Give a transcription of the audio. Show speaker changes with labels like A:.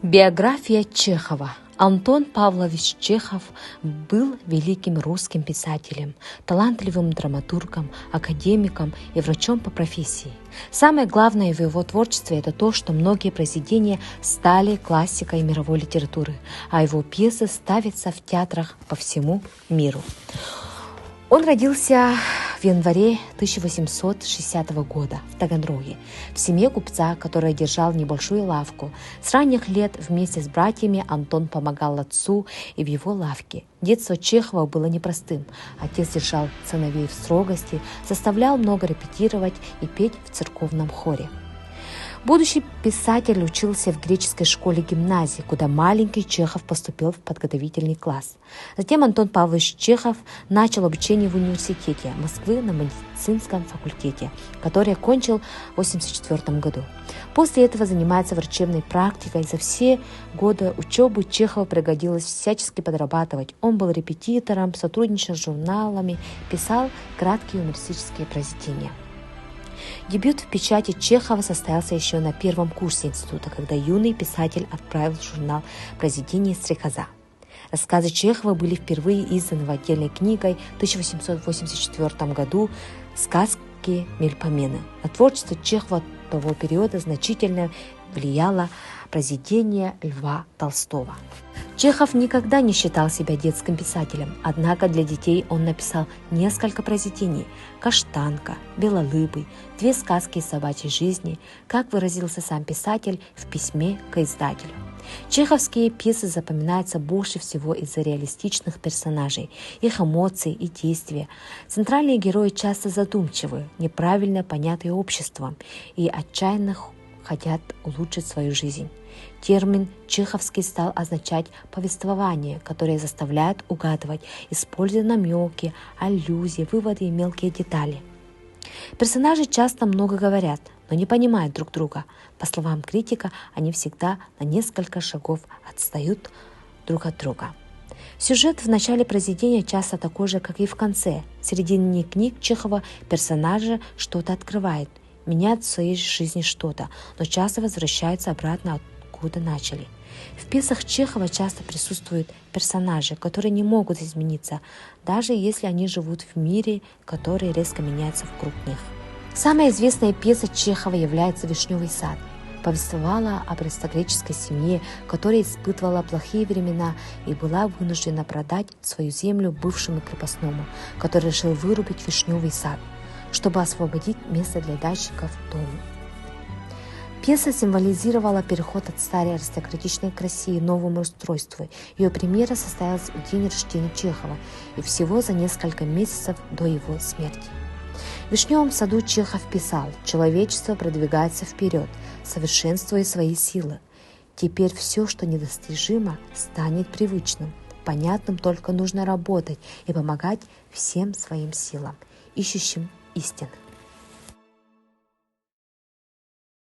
A: Биография Чехова. Антон Павлович Чехов был великим русским писателем, талантливым драматургом, академиком и врачом по профессии. Самое главное в его творчестве – это то, что многие произведения стали классикой мировой литературы, а его пьесы ставятся в театрах по всему миру. Он родился в январе 1860 года в Таганроге, в семье купца, который держал небольшую лавку. С ранних лет вместе с братьями Антон помогал отцу и в его лавке. Детство Чехова было непростым. Отец держал сыновей в строгости, заставлял много репетировать и петь в церковном хоре. Будущий писатель учился в греческой школе-гимназии, куда маленький Чехов поступил в подготовительный класс. Затем Антон Павлович Чехов начал обучение в университете Москвы на медицинском факультете, который окончил в 1984 году. После этого занимается врачебной практикой. За все годы учебы Чехову пригодилось всячески подрабатывать. Он был репетитором, сотрудничал с журналами, писал краткие юмористические произведения. Дебют в печати Чехова состоялся еще на первом курсе института, когда юный писатель отправил в журнал произведение «Стрекоза». Рассказы Чехова были впервые изданы в отдельной книгой в 1884 году «Сказки Мельпомены». На творчество Чехова того периода значительно влияло произведение Льва Толстого. Чехов никогда не считал себя детским писателем, однако для детей он написал несколько произведений: «Каштанка», «Белолыбый», «Две сказки из собачьей жизни», как выразился сам писатель в письме к издателю. Чеховские пьесы запоминаются больше всего из-за реалистичных персонажей, их эмоций и действия. Центральные герои часто задумчивы, неправильно понятые обществом и отчаянно хотят улучшить свою жизнь. Термин «чеховский» стал означать повествование, которое заставляет угадывать, используя намеки, аллюзии, выводы и мелкие детали. Персонажи часто много говорят, но не понимают друг друга. По словам критика, они всегда на несколько шагов отстают друг от друга. Сюжет в начале произведения часто такой же, как и в конце. В середине книг Чехова персонажи что-то открывают, меняют в своей жизни что-то, но часто возвращаются обратно, откуда начали. В пьесах Чехова часто присутствуют персонажи, которые не могут измениться, даже если они живут в мире, который резко меняется вокруг них. Самая известная пьеса Чехова является «Вишневый сад». Повествовала об аристократической семье, которая испытывала плохие времена и была вынуждена продать свою землю бывшему крепостному, который решил вырубить вишневый сад, чтобы освободить место для дачников в доме. Пьеса символизировала переход от старой аристократичной к России новому устройству. Ее премьера состоялась в день рождения Чехова и всего за несколько месяцев до его смерти. В «Вишневом саду» Чехов писал: «Человечество продвигается вперед, совершенствуя свои силы. Теперь все, что недостижимо, станет привычным. Понятным только нужно работать и помогать всем своим силам, ищущим истины».